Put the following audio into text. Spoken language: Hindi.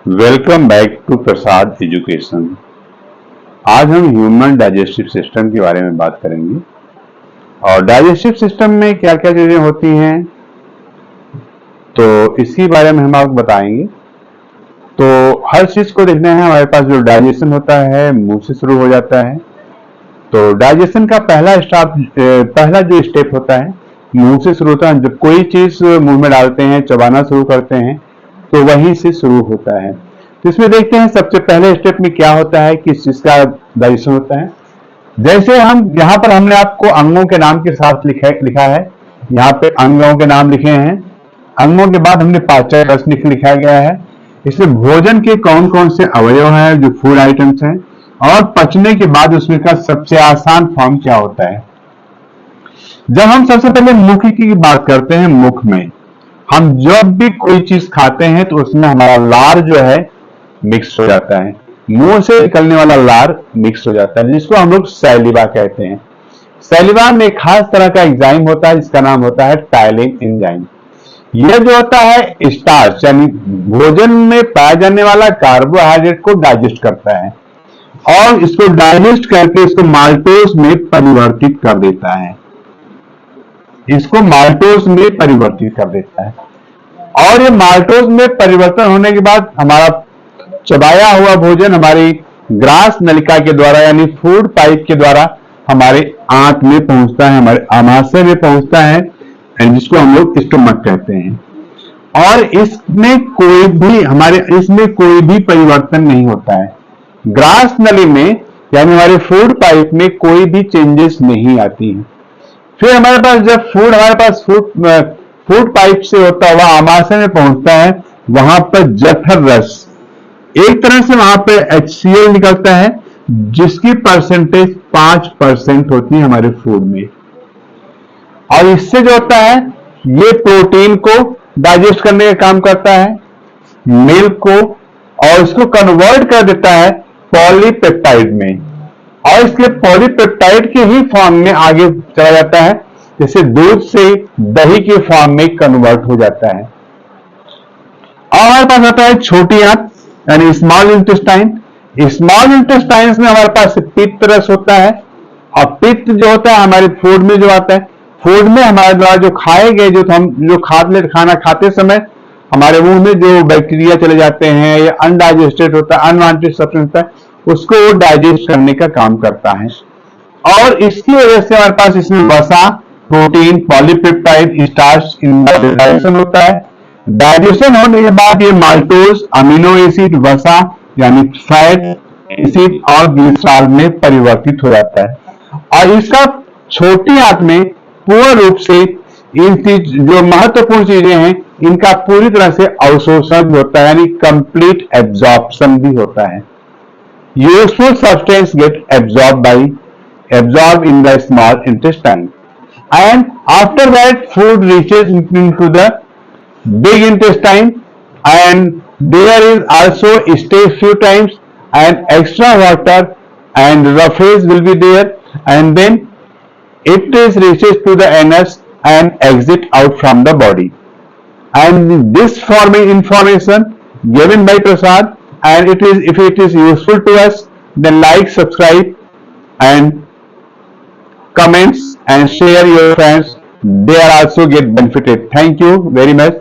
Welcome back to Prasad education. आज हम ह्यूमन डाइजेस्टिव सिस्टम के बारे में बात करेंगे और डाइजेस्टिव सिस्टम में क्या क्या चीजें होती हैं तो इसी बारे में हम आपको बताएंगे। तो हर चीज को देखना है, हमारे पास जो डाइजेशन होता है मुंह से शुरू हो जाता है। तो डाइजेशन का पहला जो स्टेप होता है मुंह से शुरू होता है। जब कोई चीज मुंह में डालते हैं, चबाना शुरू करते हैं तो वहीं से शुरू होता है। तो इसमें देखते हैं सबसे पहले स्टेप में क्या होता है, किस चीज का डाइजेशन होता है। जैसे हम यहाँ पर हमने आपको अंगों के नाम के साथ लिखा है। यहाँ पे अंगों के नाम लिखे हैं। अंगों के बाद हमने पाचन रस लिखा गया है। इसमें भोजन के कौन कौन से अवयव हैं, जो फूड आइटम्स हैं, और पचने के बाद उसमें का सबसे आसान फॉर्म क्या होता है। जब हम सबसे पहले मुख की बात करते हैं, मुख में हम जब भी कोई चीज खाते हैं तो उसमें हमारा लार जो है मिक्स हो जाता है। मुंह से निकलने वाला लार मिक्स हो जाता है, जिसको हम लोग सैलिवा कहते हैं। सैलिवा में एक खास तरह का एंजाइम होता है जिसका नाम होता है टाइलिन एंजाइम। यह जो होता है स्टार्च यानी भोजन में पाया जाने वाला कार्बोहाइड्रेट को डाइजेस्ट करता है और इसको डाइजेस्ट करके इसको माल्टोज में परिवर्तित कर देता है। और ये माल्टोज में परिवर्तन होने के बाद हमारा चबाया हुआ भोजन हमारी ग्रास नलिका के द्वारा यानी फूड पाइप के द्वारा हमारे आंत में पहुंचता है, हमारे आमाशय में पहुंचता है, जिसको हम लोग स्टमक कहते हैं। और इसमें कोई भी परिवर्तन नहीं होता है। ग्रास नली में यानी हमारे फूड पाइप में कोई भी चेंजेस नहीं आती है। फिर हमारे पास जब फूड पाइप से होता हुआ आमाशय में पहुंचता है, वहां पर जठर रस एक तरह से वहां पे HCl निकलता है, जिसकी परसेंटेज 5% होती है हमारे फूड में। और इससे जो होता है ये प्रोटीन को डाइजेस्ट करने का काम करता है, मिल्क को, और इसको कन्वर्ट कर देता है पॉलीपेप्टाइड में, और इसके पॉलीपेप्टाइड के ही फॉर्म में आगे चला जाता है, जैसे दूध से दही के फॉर्म में कन्वर्ट हो जाता है। और हमारे पास आता है छोटी आंत यानी स्मॉल इंटेस्टाइन। स्मॉल इंटेस्टाइन में हमारे पास पित्त रस होता है, और पित्त जो होता है हमारे फूड में जो आता है, फूड में हमारे द्वारा जो खाए गए खाना खाते समय हमारे मुंह में जो बैक्टीरिया चले जाते हैं या अनडाइजेस्टेड होता है, अनवांटेड सब्सटेंस होता है, उसको वो डाइजेस्ट करने का काम करता है। और इसकी वजह से हमारे पास इसमें वसा, प्रोटीन, पॉलीपेप्टाइड, स्टार्च डाइजेशन होता है। डाइजेशन होने के बाद ये माल्टोज, अमीनो एसिड, वसा यानी फैट एसिड और ग्लिसरॉल में परिवर्तित हो जाता है। और इसका छोटी आंत में पूर्ण रूप से इन जो महत्वपूर्ण चीजें हैं इनका पूरी तरह से अवशोषण भी होता है, यानी कंप्लीट एब्जॉर्प्शन भी होता है। Useful substance get absorbed in the small intestine, and after that food reaches into the big intestine, and there is also stay few times and extra water and roughage will be there, and then it is reaches to the anus and exit out from the body. And this forming information given by Prasad, and if it is useful to us, then like, subscribe and comments and share your friends. They are also get benefited. Thank you very much.